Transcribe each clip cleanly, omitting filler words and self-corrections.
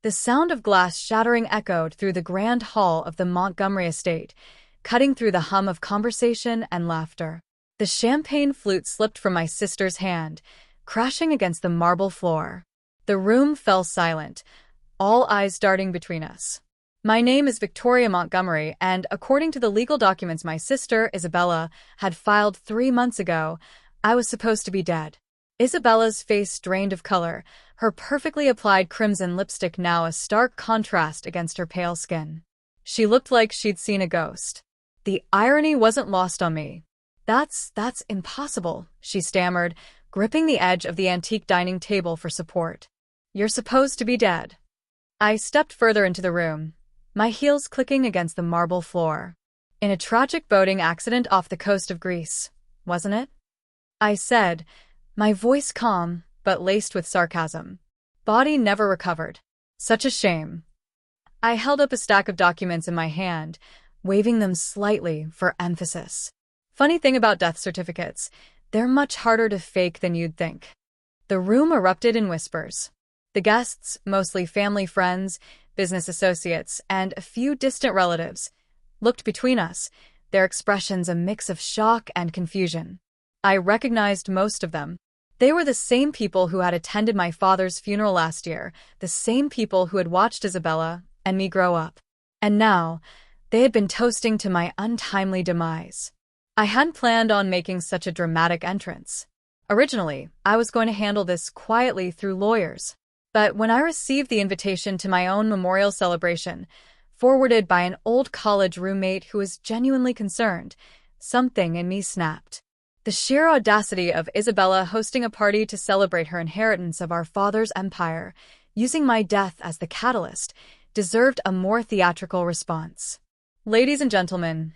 The sound of glass shattering echoed through the grand hall of the Montgomery estate, cutting through the hum of conversation and laughter. The champagne flute slipped from my sister's hand, crashing against the marble floor. The room fell silent, all eyes darting between us. My name is Victoria Montgomery, and according to the legal documents my sister, Isabella, had filed 3 months ago, I was supposed to be dead. Isabella's face drained of color, her perfectly applied crimson lipstick now a stark contrast against her pale skin. She looked like she'd seen a ghost. The irony wasn't lost on me. That's impossible, she stammered, gripping the edge of the antique dining table for support. You're supposed to be dead. I stepped further into the room, my heels clicking against the marble floor. In a tragic boating accident off the coast of Greece, wasn't it? I said, my voice calm, but laced with sarcasm. Body never recovered. Such a shame. I held up a stack of documents in my hand, waving them slightly for emphasis. Funny thing about death certificates, they're much harder to fake than you'd think. The room erupted in whispers. The guests, mostly family friends, business associates, and a few distant relatives, looked between us, their expressions a mix of shock and confusion. I recognized most of them. They were the same people who had attended my father's funeral last year, the same people who had watched Isabella and me grow up. And now, they had been toasting to my untimely demise. I hadn't planned on making such a dramatic entrance. Originally, I was going to handle this quietly through lawyers. But when I received the invitation to my own memorial celebration, forwarded by an old college roommate who was genuinely concerned, something in me snapped. The sheer audacity of Isabella hosting a party to celebrate her inheritance of our father's empire, using my death as the catalyst, deserved a more theatrical response. Ladies and gentlemen,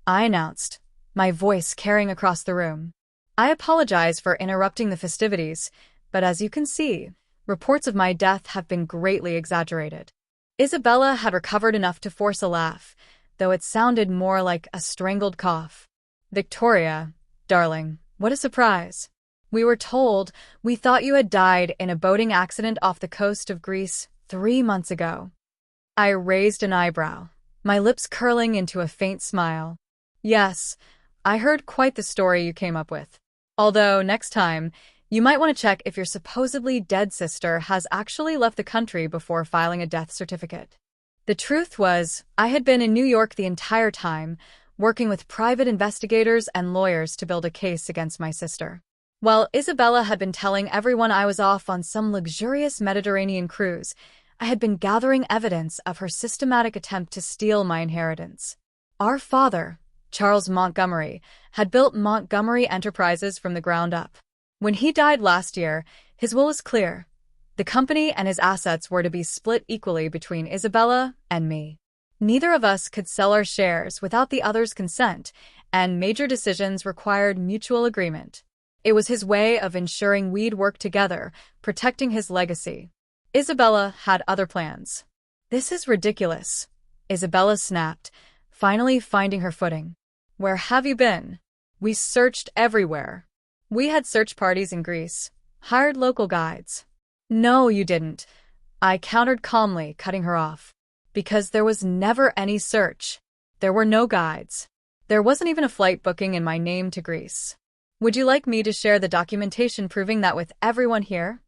I announced, my voice carrying across the room. I apologize for interrupting the festivities, but as you can see, reports of my death have been greatly exaggerated. Isabella had recovered enough to force a laugh, though it sounded more like a strangled cough. Victoria, darling, what a surprise. We were told we thought you had died in a boating accident off the coast of Greece 3 months ago. I raised an eyebrow, my lips curling into a faint smile. Yes, I heard quite the story you came up with. Although, next time, you might want to check if your supposedly dead sister has actually left the country before filing a death certificate. The truth was, I had been in New York the entire time, working with private investigators and lawyers to build a case against my sister. While Isabella had been telling everyone I was off on some luxurious Mediterranean cruise, I had been gathering evidence of her systematic attempt to steal my inheritance. Our father, Charles Montgomery, had built Montgomery Enterprises from the ground up. When he died last year, his will was clear. The company and his assets were to be split equally between Isabella and me. Neither of us could sell our shares without the other's consent, and major decisions required mutual agreement. It was his way of ensuring we'd work together, protecting his legacy. Isabella had other plans. This is ridiculous, Isabella snapped, finally finding her footing. Where have you been? We searched everywhere. We had search parties in Greece, hired local guides. No, you didn't, I countered calmly, cutting her off. Because there was never any search. There were no guides. There wasn't even a flight booking in my name to Greece. Would you like me to share the documentation proving that with everyone here?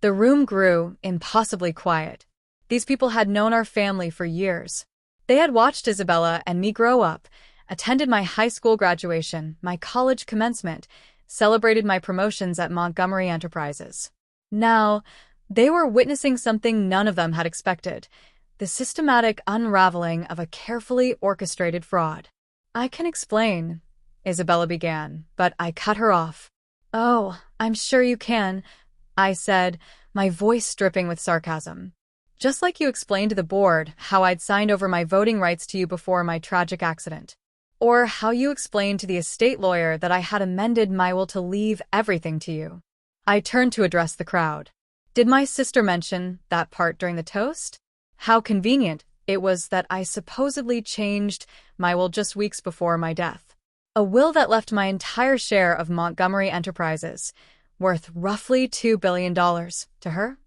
The room grew impossibly quiet. These people had known our family for years. They had watched Isabella and me grow up, attended my high school graduation, my college commencement, celebrated my promotions at Montgomery Enterprises. Now, they were witnessing something none of them had expected, the systematic unraveling of a carefully orchestrated fraud. I can explain, Isabella began, but I cut her off. Oh, I'm sure you can, I said, my voice dripping with sarcasm. Just like you explained to the board how I'd signed over my voting rights to you before my tragic accident. Or how you explained to the estate lawyer that I had amended my will to leave everything to you. I turned to address the crowd. Did my sister mention that part during the toast? How convenient it was that I supposedly changed my will just weeks before my death. A will that left my entire share of Montgomery Enterprises, worth roughly $2 billion, to her?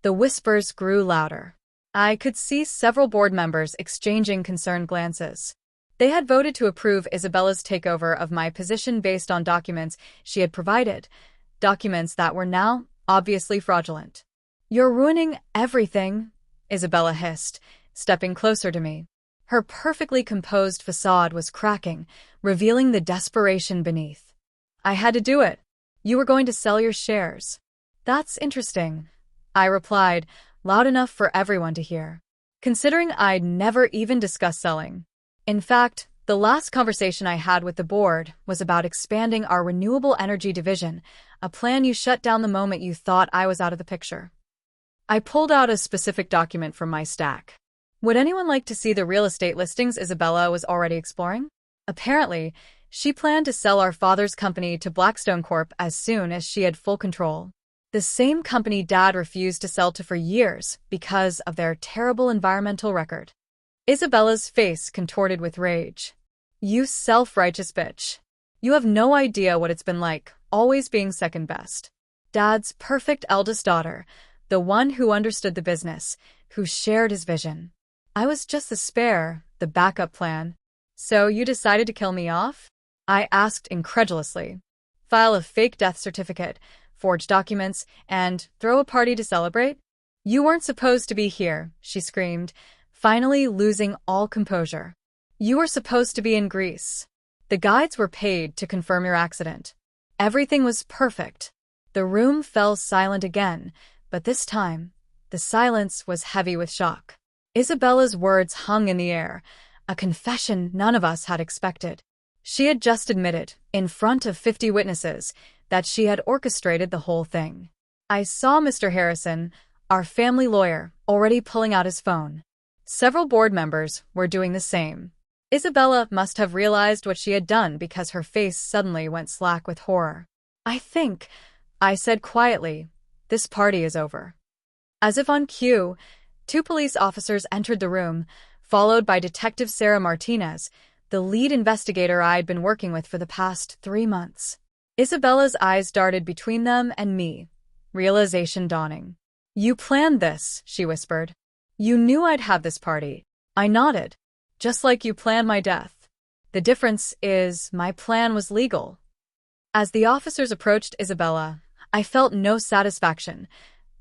The whispers grew louder. I could see several board members exchanging concerned glances. They had voted to approve Isabella's takeover of my position based on documents she had provided, documents that were now obviously fraudulent. "You're ruining everything," Isabella hissed, stepping closer to me. Her perfectly composed facade was cracking, revealing the desperation beneath. "I had to do it. You were going to sell your shares." "That's interesting," I replied, loud enough for everyone to hear, considering I'd never even discussed selling. In fact, the last conversation I had with the board was about expanding our renewable energy division, a plan you shut down the moment you thought I was out of the picture. I pulled out a specific document from my stack. Would anyone like to see the real estate listings Isabella was already exploring? Apparently, she planned to sell our father's company to Blackstone Corp as soon as she had full control. The same company Dad refused to sell to for years because of their terrible environmental record. Isabella's face contorted with rage. "You self-righteous bitch. You have no idea what it's been like, always being second best. Dad's perfect eldest daughter, the one who understood the business, who shared his vision. I was just the spare, the backup plan. So you decided to kill me off?" I asked incredulously. "File a fake death certificate, forge documents, and throw a party to celebrate? You weren't supposed to be here," she screamed, finally losing all composure. "You were supposed to be in Greece. The guides were paid to confirm your accident. Everything was perfect." The room fell silent again, but this time, the silence was heavy with shock. Isabella's words hung in the air, a confession none of us had expected. She had just admitted, in front of 50 witnesses, that she had orchestrated the whole thing. I saw Mr. Harrison, our family lawyer, already pulling out his phone. Several board members were doing the same. Isabella must have realized what she had done because her face suddenly went slack with horror. "I think," I said quietly, "this party is over." As if on cue, 2 police officers entered the room, followed by Detective Sarah Martinez, the lead investigator I'd been working with for the past 3 months. Isabella's eyes darted between them and me, realization dawning. "You planned this," she whispered. "You knew I'd have this party." I nodded. "Just like you planned my death. The difference is my plan was legal." As the officers approached Isabella, I felt no satisfaction,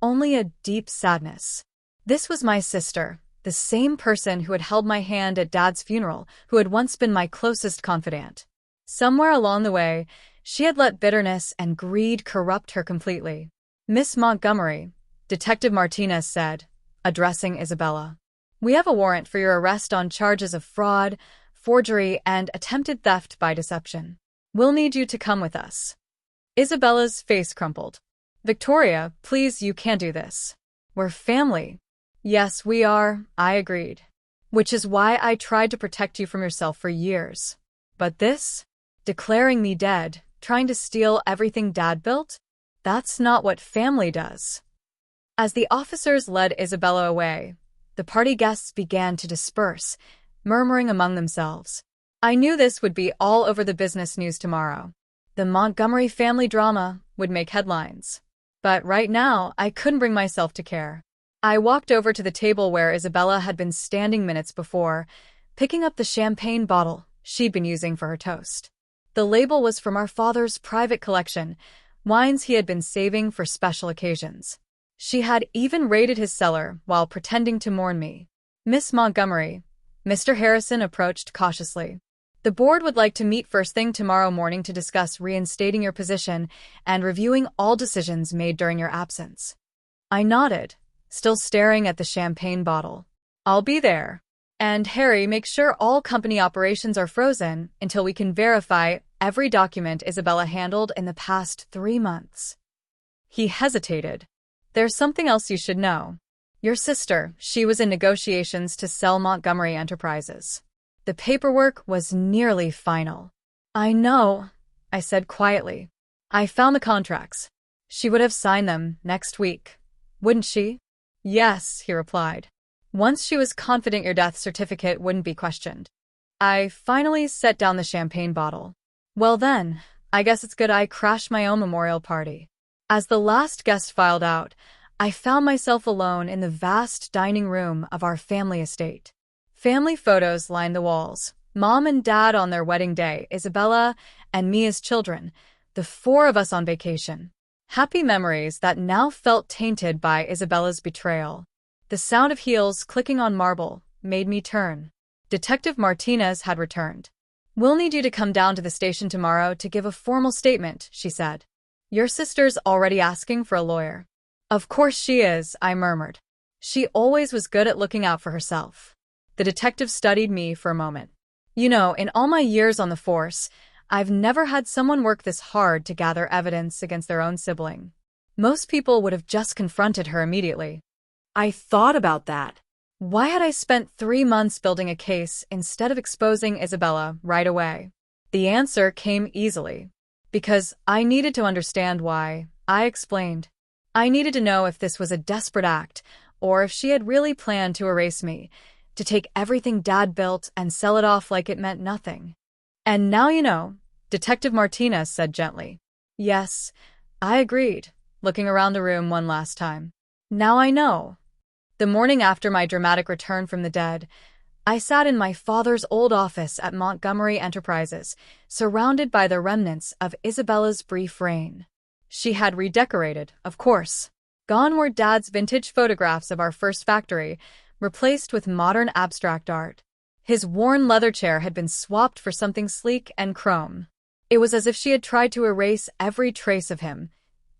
only a deep sadness. This was my sister, the same person who had held my hand at Dad's funeral, who had once been my closest confidant. Somewhere along the way, she had let bitterness and greed corrupt her completely. "Miss Montgomery," Detective Martinez said, addressing Isabella, "we have a warrant for your arrest on charges of fraud, forgery, and attempted theft by deception. We'll need you to come with us." Isabella's face crumpled. "Victoria, please, you can't do this. We're family." "Yes, we are," I agreed. "Which is why I tried to protect you from yourself for years. But this? Declaring me dead, trying to steal everything Dad built? That's not what family does." As the officers led Isabella away, the party guests began to disperse, murmuring among themselves. I knew this would be all over the business news tomorrow. The Montgomery family drama would make headlines. But right now, I couldn't bring myself to care. I walked over to the table where Isabella had been standing minutes before, picking up the champagne bottle she'd been using for her toast. The label was from our father's private collection, wines he had been saving for special occasions. She had even raided his cellar while pretending to mourn me. "Miss Montgomery," Mr. Harrison approached cautiously. "The board would like to meet first thing tomorrow morning to discuss reinstating your position and reviewing all decisions made during your absence." I nodded, still staring at the champagne bottle. "I'll be there. And Harry, make sure all company operations are frozen until we can verify every document Isabella handled in the past 3 months." He hesitated. "There's something else you should know. Your sister, she was in negotiations to sell Montgomery Enterprises. The paperwork was nearly final." "I know," I said quietly. "I found the contracts. She would have signed them next week, wouldn't she?" "Yes," he replied. "Once she was confident your death certificate wouldn't be questioned." I finally set down the champagne bottle. "Well then, I guess it's good I crashed my own memorial party." As the last guest filed out, I found myself alone in the vast dining room of our family estate. Family photos lined the walls. Mom and Dad on their wedding day, Isabella and me as children, the four of us on vacation. Happy memories that now felt tainted by Isabella's betrayal. The sound of heels clicking on marble made me turn. Detective Martinez had returned. "We'll need you to come down to the station tomorrow to give a formal statement," she said. "Your sister's already asking for a lawyer." "Of course she is," I murmured. She always was good at looking out for herself. The detective studied me for a moment. "You know, in all my years on the force, I've never had someone work this hard to gather evidence against their own sibling. Most people would have just confronted her immediately." I thought about that. Why had I spent 3 months building a case instead of exposing Isabella right away? The answer came easily. Because I needed to understand why. I explained. I needed to know if this was a desperate act, or if she had really planned to erase me, to take everything Dad built and sell it off like it meant nothing. "And now you know," Detective Martinez said gently. "Yes," I agreed, looking around the room one last time. "Now I know." The morning after my dramatic return from the dead, I sat in my father's old office at Montgomery Enterprises, surrounded by the remnants of Isabella's brief reign. She had redecorated, of course. Gone were Dad's vintage photographs of our first factory, replaced with modern abstract art. His worn leather chair had been swapped for something sleek and chrome. It was as if she had tried to erase every trace of him,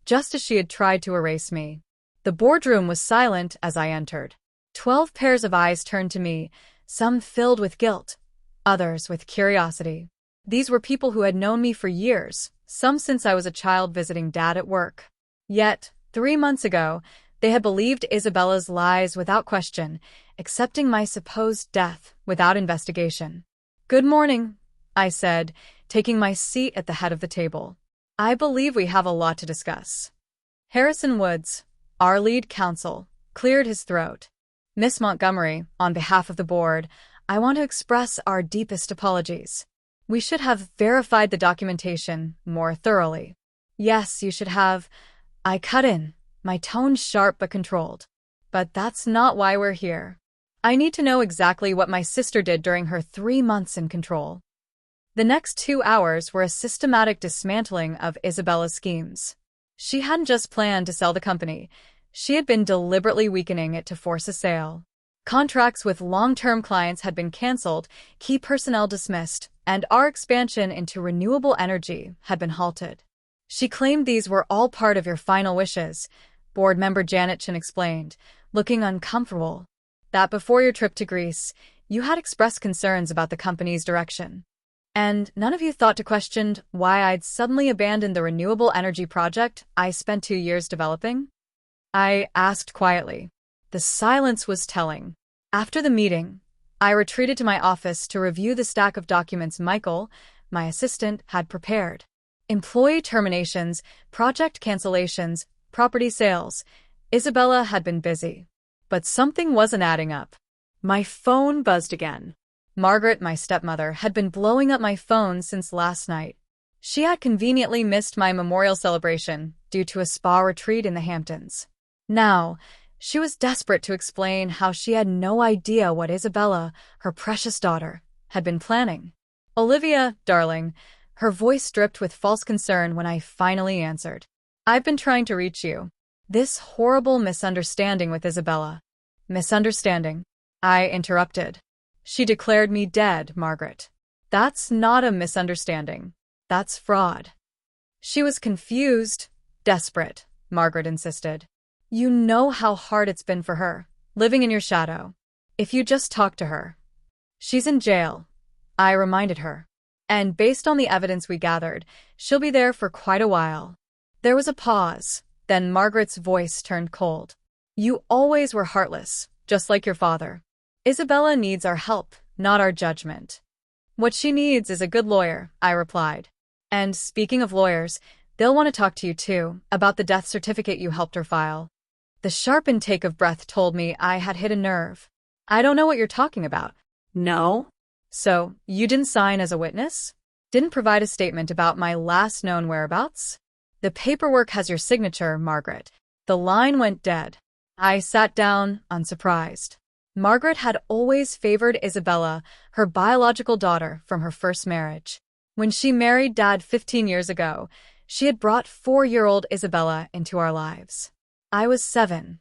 just as she had tried to erase me. The boardroom was silent as I entered. 12 pairs of eyes turned to me, some filled with guilt, others with curiosity. These were people who had known me for years, some since I was a child visiting Dad at work. Yet, 3 months ago, they had believed Isabella's lies without question, accepting my supposed death without investigation. "Good morning," I said, taking my seat at the head of the table. "I believe we have a lot to discuss." Harrison Woods, our lead counsel, cleared his throat. "Miss Montgomery, on behalf of the board, I want to express our deepest apologies. We should have verified the documentation more thoroughly." "Yes, you should have." I cut in, my tone sharp but controlled. "But that's not why we're here. I need to know exactly what my sister did during her 3 months in control." The next 2 hours were a systematic dismantling of Isabella's schemes. She hadn't just planned to sell the company. She had been deliberately weakening it to force a sale. Contracts with long-term clients had been canceled, key personnel dismissed, and our expansion into renewable energy had been halted. "She claimed these were all part of your final wishes," board member Janet Chin explained, looking uncomfortable. "That before your trip to Greece, you had expressed concerns about the company's direction. And none of you thought to question why I'd suddenly abandoned the renewable energy project I spent 2 years developing?" I asked quietly. The silence was telling. After the meeting, I retreated to my office to review the stack of documents Michael, my assistant, had prepared. Employee terminations, project cancellations, property sales. Isabella had been busy. But something wasn't adding up. My phone buzzed again. Margaret, my stepmother, had been blowing up my phone since last night. She had conveniently missed my memorial celebration due to a spa retreat in the Hamptons. Now, she was desperate to explain how she had no idea what Isabella, her precious daughter, had been planning. "Olivia, darling," her voice dripped with false concern when I finally answered. "I've been trying to reach you. This horrible misunderstanding with Isabella." "Misunderstanding?" I interrupted. "She declared me dead, Margaret." "That's not a misunderstanding. That's fraud." "She was confused, desperate," Margaret insisted. "You know how hard it's been for her, living in your shadow. If you just talk to her." "She's in jail," I reminded her. "And based on the evidence we gathered, she'll be there for quite a while." There was a pause, then Margaret's voice turned cold. "You always were heartless, just like your father. Isabella needs our help, not our judgment." "What she needs is a good lawyer," I replied. "And speaking of lawyers, they'll want to talk to you too, about the death certificate you helped her file." The sharp intake of breath told me I had hit a nerve. "I don't know what you're talking about." "No?" "So, you didn't sign as a witness? Didn't provide a statement about my last known whereabouts?" "The paperwork has your signature, Margaret. The line went dead. I sat down, unsurprised. Margaret had always favored Isabella, her biological daughter from her first marriage. When she married Dad 15 years ago, she had brought 4-year-old Isabella into our lives. I was 7,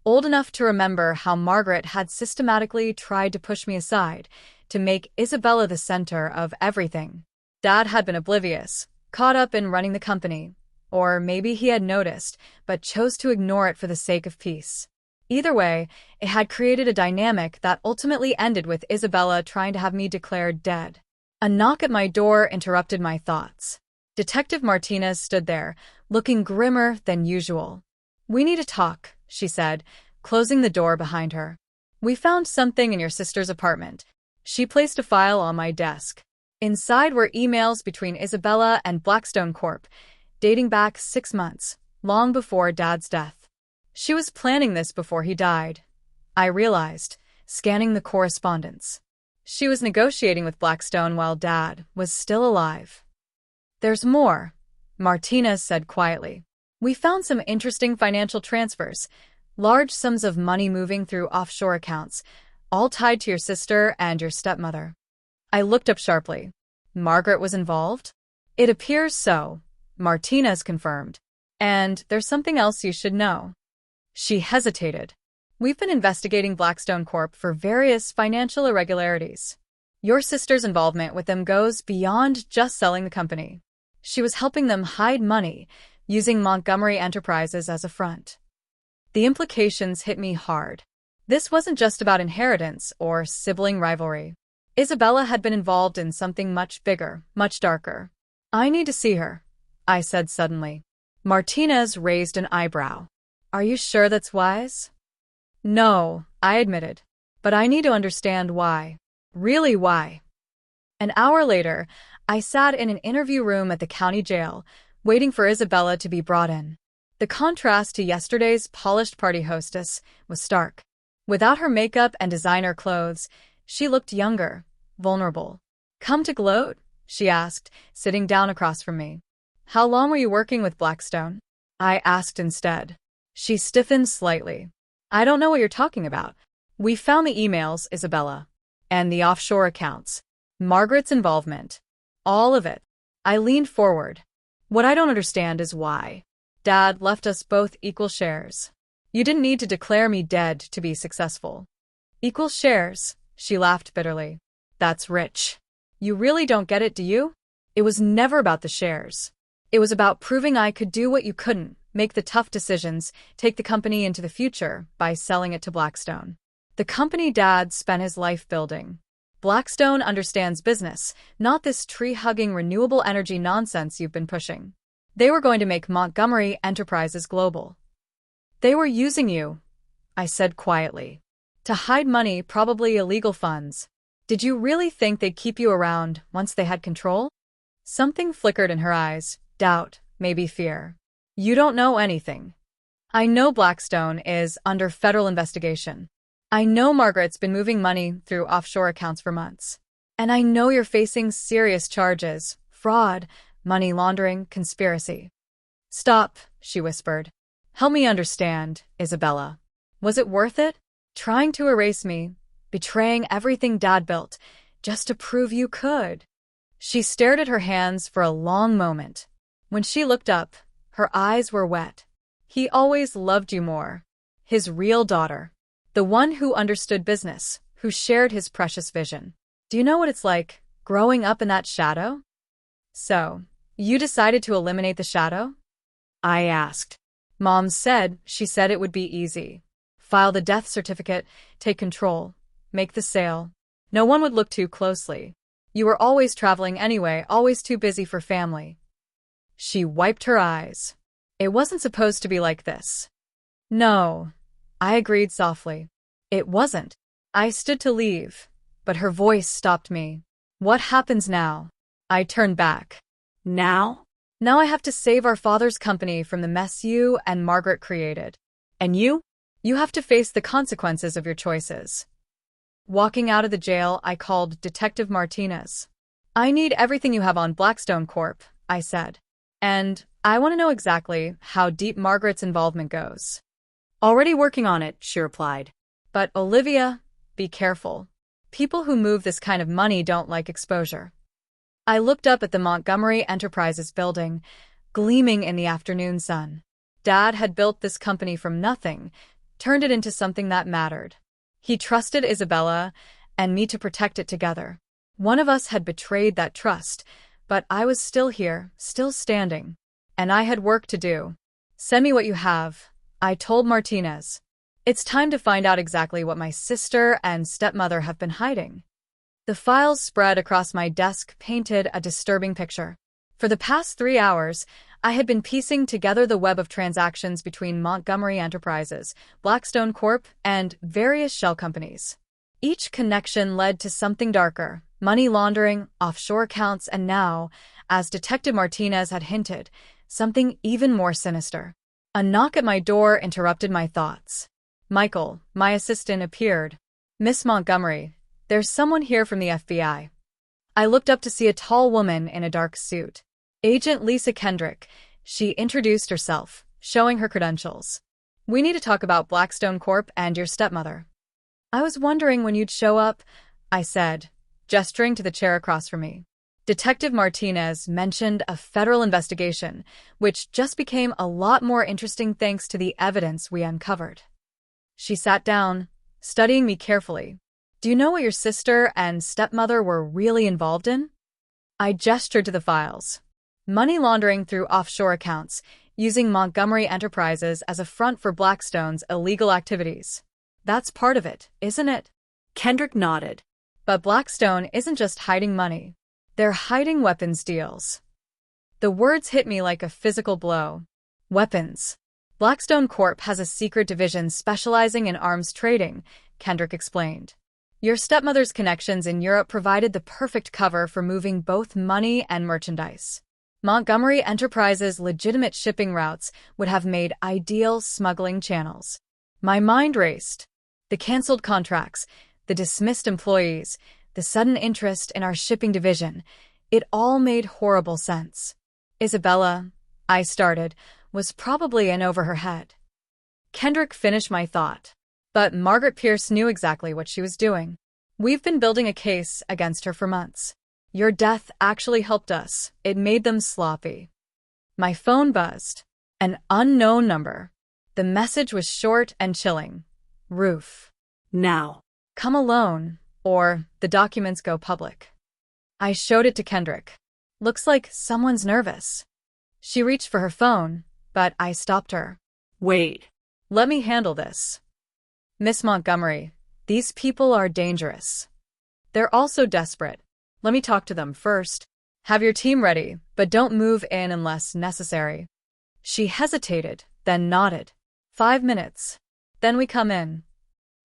old enough to remember how Margaret had systematically tried to push me aside, to make Isabella the center of everything. Dad had been oblivious, caught up in running the company, or maybe he had noticed, but chose to ignore it for the sake of peace. Either way, it had created a dynamic that ultimately ended with Isabella trying to have me declared dead. A knock at my door interrupted my thoughts. Detective Martinez stood there, looking grimmer than usual. "We need to talk," she said, closing the door behind her. "We found something in your sister's apartment." She placed a file on my desk. Inside were emails between Isabella and Blackstone Corp, dating back 6 months, long before Dad's death. She was planning this before he died, I realized, scanning the correspondence. She was negotiating with Blackstone while Dad was still alive. "There's more," Martinez said quietly. "We found some interesting financial transfers, large sums of money moving through offshore accounts, all tied to your sister and your stepmother." I looked up sharply. "Margaret was involved?" "It appears so," Martinez confirmed. "And there's something else you should know." She hesitated. "We've been investigating Blackstone Corp for various financial irregularities. Your sister's involvement with them goes beyond just selling the company. She was helping them hide money, using Montgomery Enterprises as a front." The implications hit me hard. This wasn't just about inheritance or sibling rivalry. Isabella had been involved in something much bigger, much darker. "I need to see her," I said suddenly. Martinez raised an eyebrow. "Are you sure that's wise?" "No," I admitted. "But I need to understand why. Really why." An hour later, I sat in an interview room at the county jail, waiting for Isabella to be brought in. The contrast to yesterday's polished party hostess was stark. Without her makeup and designer clothes, she looked younger, vulnerable. "Come to gloat?" she asked, sitting down across from me. "How long were you working with Blackstone?" I asked instead. She stiffened slightly. "I don't know what you're talking about." "We found the emails, Isabella. And the offshore accounts. Margaret's involvement. All of it." I leaned forward. "What I don't understand is why. Dad left us both equal shares. You didn't need to declare me dead to be successful." "Equal shares?" She laughed bitterly. "That's rich. You really don't get it, do you? It was never about the shares. It was about proving I could do what you couldn't, make the tough decisions, take the company into the future by selling it to Blackstone. The company Dad spent his life building. Blackstone understands business, not this tree-hugging renewable energy nonsense you've been pushing. They were going to make Montgomery Enterprises global." "They were using you," I said quietly. "To hide money, probably illegal funds. Did you really think they'd keep you around once they had control?" Something flickered in her eyes, doubt, maybe fear. "You don't know anything. I know Blackstone is under federal investigation. I know Margaret's been moving money through offshore accounts for months. And I know you're facing serious charges, fraud, money laundering, conspiracy." "Stop," she whispered. "Help me understand, Isabella. Was it worth it? Trying to erase me, betraying everything Dad built, just to prove you could?" She stared at her hands for a long moment. When she looked up, her eyes were wet. "He always loved you more. His real daughter. The one who understood business, who shared his precious vision. Do you know what it's like, growing up in that shadow?" "So, you decided to eliminate the shadow?" I asked. "Mom said, she said it would be easy. File the death certificate, take control, make the sale. No one would look too closely. You were always traveling anyway, always too busy for family." She wiped her eyes. "It wasn't supposed to be like this." "No," I agreed softly. "It wasn't." I stood to leave, but her voice stopped me. "What happens now?" I turned back. "Now? Now I have to save our father's company from the mess you and Margaret created. And you? You have to face the consequences of your choices." Walking out of the jail, I called Detective Martinez. "I need everything you have on Blackstone Corp," I said. And I want to know exactly how deep Margaret's involvement goes. Already working on it, she replied. But Olivia, be careful. People who move this kind of money don't like exposure. I looked up at the Montgomery Enterprises building, gleaming in the afternoon sun. Dad had built this company from nothing, turned it into something that mattered. He trusted Isabella and me to protect it together. One of us had betrayed that trust, but I was still here, still standing. And I had work to do. Send me what you have, I told Martinez. It's time to find out exactly what my sister and stepmother have been hiding. The files spread across my desk painted a disturbing picture. For the past 3 hours, I had been piecing together the web of transactions between Montgomery Enterprises, Blackstone Corp., and various shell companies. Each connection led to something darker: money laundering, offshore accounts, and now, as Detective Martinez had hinted, something even more sinister. A knock at my door interrupted my thoughts. Michael, my assistant, appeared. Miss Montgomery, there's someone here from the FBI. I looked up to see a tall woman in a dark suit. Agent Lisa Kendrick, she introduced herself, showing her credentials. We need to talk about Blackstone Corp. And your stepmother. I was wondering when you'd show up, I said, gesturing to the chair across from me. Detective Martinez mentioned a federal investigation, which just became a lot more interesting thanks to the evidence we uncovered. She sat down, studying me carefully. Do you know what your sister and stepmother were really involved in? I gestured to the files. Money laundering through offshore accounts, using Montgomery Enterprises as a front for Blackstone's illegal activities. That's part of it, isn't it? Kendrick nodded. But Blackstone isn't just hiding money. They're hiding weapons deals. The words hit me like a physical blow. Weapons. Blackstone Corp. Has a secret division specializing in arms trading, Kendrick explained. Your stepmother's connections in Europe provided the perfect cover for moving both money and merchandise. Montgomery Enterprises' legitimate shipping routes would have made ideal smuggling channels. My mind raced. The canceled contracts, the dismissed employees, the sudden interest in our shipping division. It all made horrible sense. Isabella, I started, was probably in over her head. Kendrick finished my thought. But Margaret Pierce knew exactly what she was doing. We've been building a case against her for months. Your death actually helped us. It made them sloppy. My phone buzzed. An unknown number. The message was short and chilling. Roof. Now. Come alone, or the documents go public. I showed it to Kendrick. Looks like someone's nervous. She reached for her phone, but I stopped her. Wait. Let me handle this. Miss Montgomery, these people are dangerous. They're also desperate. Let me talk to them first. Have your team ready, but don't move in unless necessary. She hesitated, then nodded. 5 minutes. Then we come in.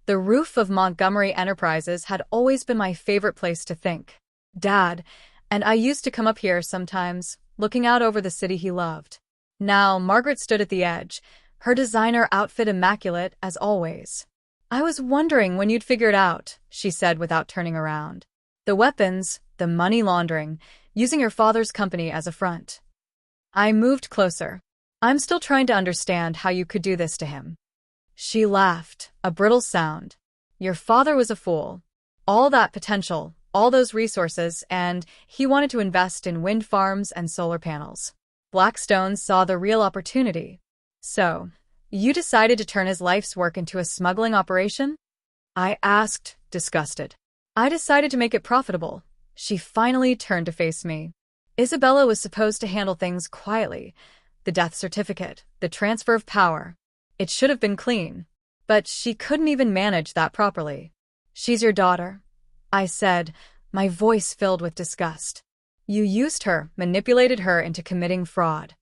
The roof of Montgomery Enterprises had always been my favorite place to think. Dad, and I used to come up here sometimes, looking out over the city he loved. Now Margaret stood at the edge, her designer outfit immaculate as always. I was wondering when you'd figure it out, she said without turning around. The weapons, the money laundering, using your father's company as a front. I moved closer. I'm still trying to understand how you could do this to him. She laughed, a brittle sound. Your father was a fool. All that potential, all those resources, and he wanted to invest in wind farms and solar panels. Blackstone saw the real opportunity. So, you decided to turn his life's work into a smuggling operation? I asked, disgusted. I decided to make it profitable. She finally turned to face me. Isabella was supposed to handle things quietly. The death certificate, the transfer of power. It should have been clean. But she couldn't even manage that properly. She's your daughter, I said, my voice filled with disgust. You used her, manipulated her into committing fraud.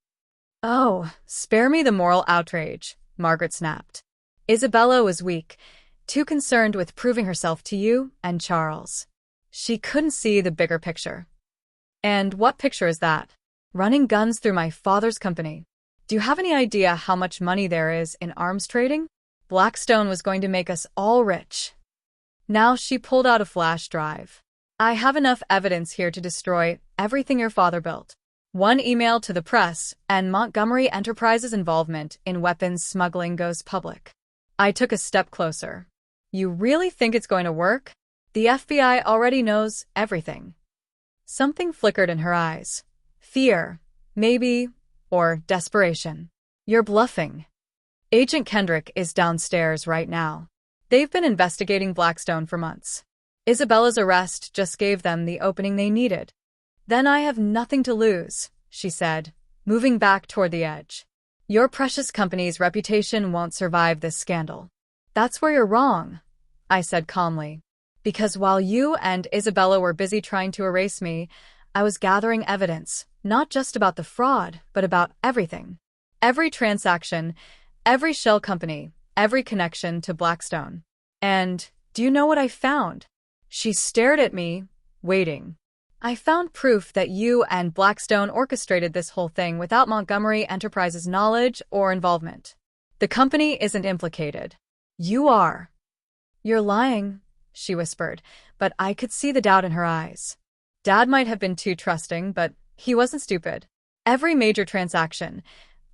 Oh, spare me the moral outrage, Margaret snapped. Isabella was weak, too concerned with proving herself to you and Charles. She couldn't see the bigger picture. And what picture is that? Running guns through my father's company. Do you have any idea how much money there is in arms trading? Blackstone was going to make us all rich. Now she pulled out a flash drive. I have enough evidence here to destroy everything your father built. One email to the press, and Montgomery Enterprises' involvement in weapons smuggling goes public. I took a step closer. You really think it's going to work? The FBI already knows everything. Something flickered in her eyes. Fear, maybe, or desperation. You're bluffing. Agent Kendrick is downstairs right now. They've been investigating Blackstone for months. Isabella's arrest just gave them the opening they needed. Then I have nothing to lose, she said, moving back toward the edge. Your precious company's reputation won't survive this scandal. That's where you're wrong, I said calmly. Because while you and Isabella were busy trying to erase me, I was gathering evidence, not just about the fraud, but about everything. Every transaction, every shell company, every connection to Blackstone. And do you know what I found? She stared at me, waiting. I found proof that you and Blackstone orchestrated this whole thing without Montgomery Enterprises' knowledge or involvement. The company isn't implicated. You are. You're lying, she whispered, but I could see the doubt in her eyes. Dad might have been too trusting, but he wasn't stupid. Every major transaction,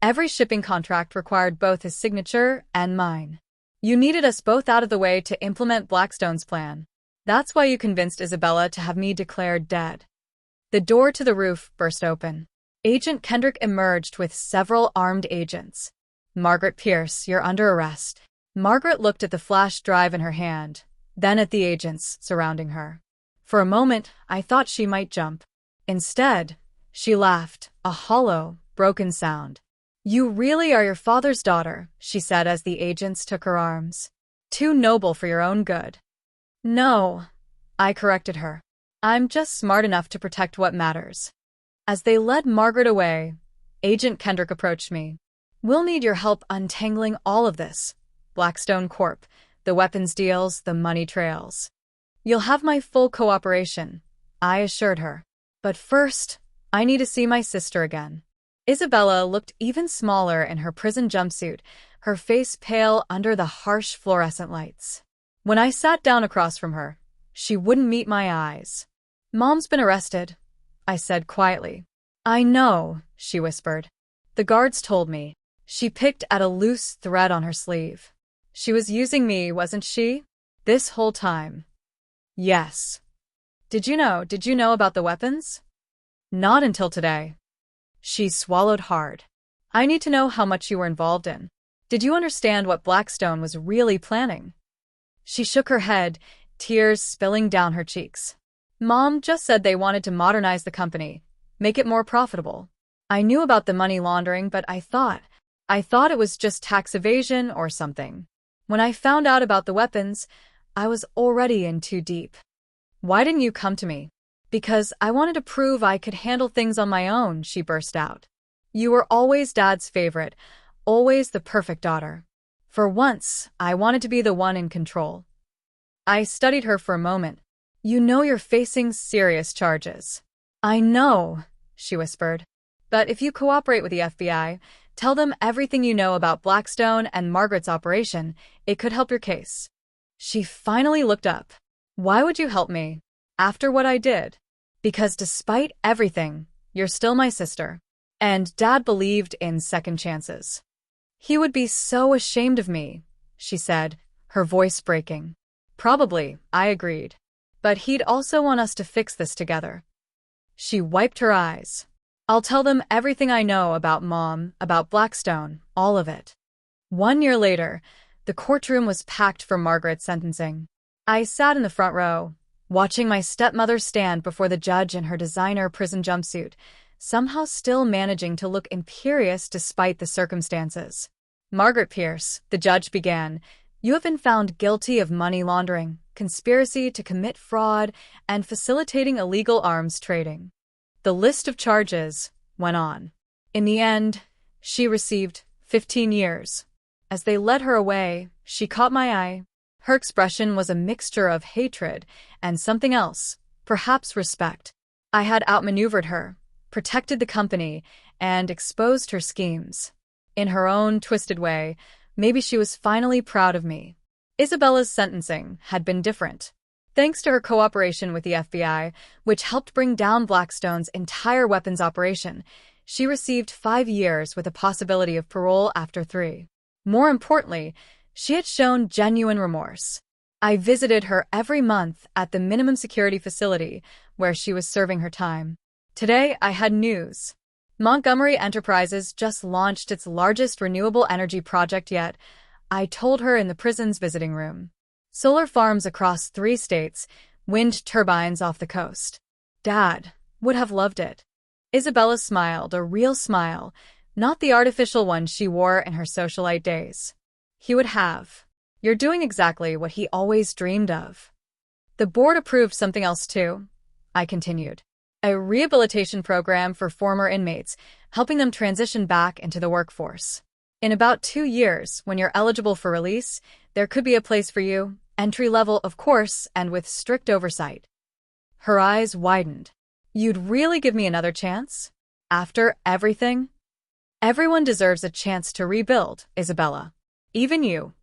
every shipping contract required both his signature and mine. You needed us both out of the way to implement Blackstone's plan. That's why you convinced Isabella to have me declared dead. The door to the roof burst open. Agent Kendrick emerged with several armed agents. Margaret Pierce, you're under arrest. Margaret looked at the flash drive in her hand, then at the agents surrounding her. For a moment, I thought she might jump. Instead, she laughed, a hollow, broken sound. You really are your father's daughter, she said as the agents took her arms. Too noble for your own good. No, I corrected her. I'm just smart enough to protect what matters. As they led Margaret away, Agent Kendrick approached me. We'll need your help untangling all of this. Blackstone Corp., the weapons deals, the money trails. You'll have my full cooperation, I assured her. But first, I need to see my sister again. Isabella looked even smaller in her prison jumpsuit, her face pale under the harsh fluorescent lights. When I sat down across from her, she wouldn't meet my eyes. Mom's been arrested, I said quietly. I know, she whispered. The guards told me. She picked at a loose thread on her sleeve. She was using me, wasn't she? This whole time. Yes. Did you know about the weapons? Not until today. She swallowed hard. I need to know how much you were involved in. Did you understand what Blackstone was really planning? She shook her head, tears spilling down her cheeks. Mom just said they wanted to modernize the company, make it more profitable. I knew about the money laundering, but I thought it was just tax evasion or something. When I found out about the weapons, I was already in too deep. Why didn't you come to me? Because I wanted to prove I could handle things on my own, she burst out. You were always Dad's favorite, always the perfect daughter. For once, I wanted to be the one in control. I studied her for a moment. You know you're facing serious charges. I know, she whispered. But if you cooperate with the FBI, tell them everything you know about Blackstone and Margaret's operation, it could help your case. She finally looked up. Why would you help me? After what I did? Because despite everything, you're still my sister. And Dad believed in second chances. He would be so ashamed of me, she said, her voice breaking. Probably, I agreed. But he'd also want us to fix this together. She wiped her eyes. I'll tell them everything I know about Mom, about Blackstone, all of it. 1 year later, the courtroom was packed for Margaret's sentencing. I sat in the front row, watching my stepmother stand before the judge in her designer prison jumpsuit, somehow still managing to look imperious despite the circumstances. Margaret Pierce, the judge began, you have been found guilty of money laundering, conspiracy to commit fraud, and facilitating illegal arms trading. The list of charges went on. In the end, she received 15 years. As they led her away, she caught my eye. Her expression was a mixture of hatred and something else, perhaps respect. I had outmaneuvered her, protected the company, and exposed her schemes. In her own twisted way, maybe she was finally proud of me. Isabella's sentencing had been different. Thanks to her cooperation with the FBI, which helped bring down Blackstone's entire weapons operation, she received 5 years with a possibility of parole after 3. More importantly, she had shown genuine remorse. I visited her every month at the minimum security facility where she was serving her time. Today, I had news. Montgomery Enterprises just launched its largest renewable energy project yet, I told her in the prison's visiting room. Solar farms across 3 states, wind turbines off the coast. Dad would have loved it. Isabella smiled, a real smile, not the artificial one she wore in her socialite days. He would have. You're doing exactly what he always dreamed of. The board approved something else too, I continued. A rehabilitation program for former inmates, helping them transition back into the workforce. In about 2 years, when you're eligible for release, there could be a place for you, entry level, of course, and with strict oversight. Her eyes widened. You'd really give me another chance? After everything? Everyone deserves a chance to rebuild, Isabella. Even you.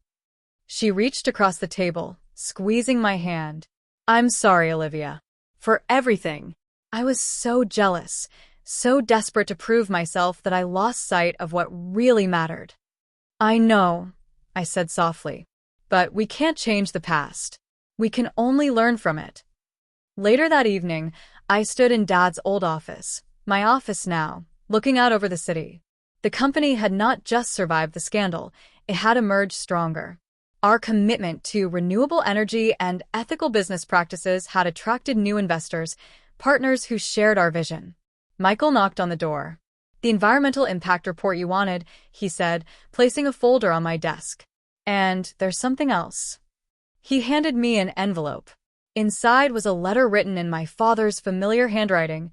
She reached across the table, squeezing my hand. I'm sorry, Olivia. For everything. I was so jealous, so desperate to prove myself that I lost sight of what really mattered. I know, I said softly, but we can't change the past. We can only learn from it. Later that evening, I stood in Dad's old office, my office now, looking out over the city. The company had not just survived the scandal, it had emerged stronger. Our commitment to renewable energy and ethical business practices had attracted new investors, partners who shared our vision. Michael knocked on the door. The environmental impact report you wanted, he said, placing a folder on my desk. And there's something else. He handed me an envelope. Inside was a letter written in my father's familiar handwriting,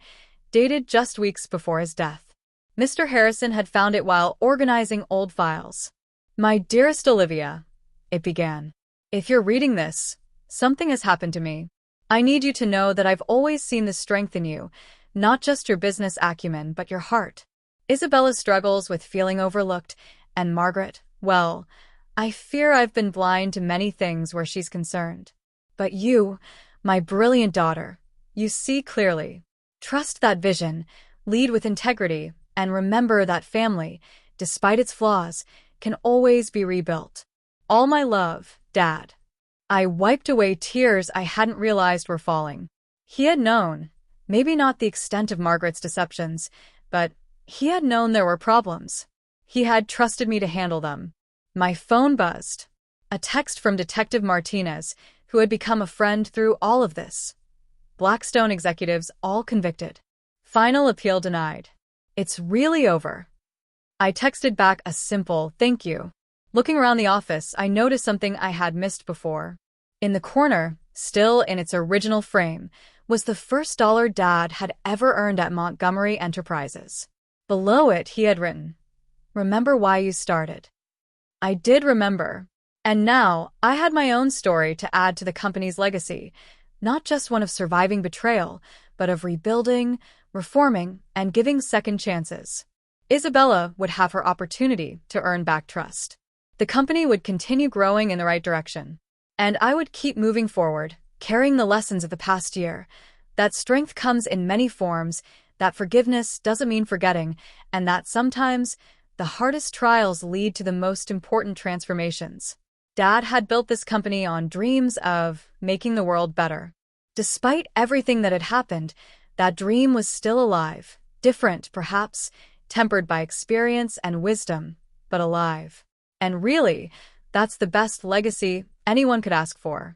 dated just weeks before his death. Mr. Harrison had found it while organizing old files. My dearest Olivia, it began. If you're reading this, something has happened to me. I need you to know that I've always seen the strength in you, not just your business acumen, but your heart. Isabella struggles with feeling overlooked, and Margaret, well, I fear I've been blind to many things where she's concerned. But you, my brilliant daughter, you see clearly. Trust that vision, lead with integrity, and remember that family, despite its flaws, can always be rebuilt. All my love, Dad. I wiped away tears I hadn't realized were falling. He had known, maybe not the extent of Margaret's deceptions, but he had known there were problems. He had trusted me to handle them. My phone buzzed. A text from Detective Martinez, who had become a friend through all of this. Blackstone executives all convicted. Final appeal denied. It's really over. I texted back a simple thank you. Looking around the office, I noticed something I had missed before. In the corner, still in its original frame, was the first dollar Dad had ever earned at Montgomery Enterprises. Below it, he had written, "Remember why you started." I did remember. And now, I had my own story to add to the company's legacy, not just one of surviving betrayal, but of rebuilding, reforming, and giving second chances. Isabella would have her opportunity to earn back trust. The company would continue growing in the right direction. And I would keep moving forward, carrying the lessons of the past year. That strength comes in many forms, that forgiveness doesn't mean forgetting, and that sometimes the hardest trials lead to the most important transformations. Dad had built this company on dreams of making the world better. Despite everything that had happened, that dream was still alive, different, perhaps, tempered by experience and wisdom, but alive. And really, that's the best legacy anyone could ask for.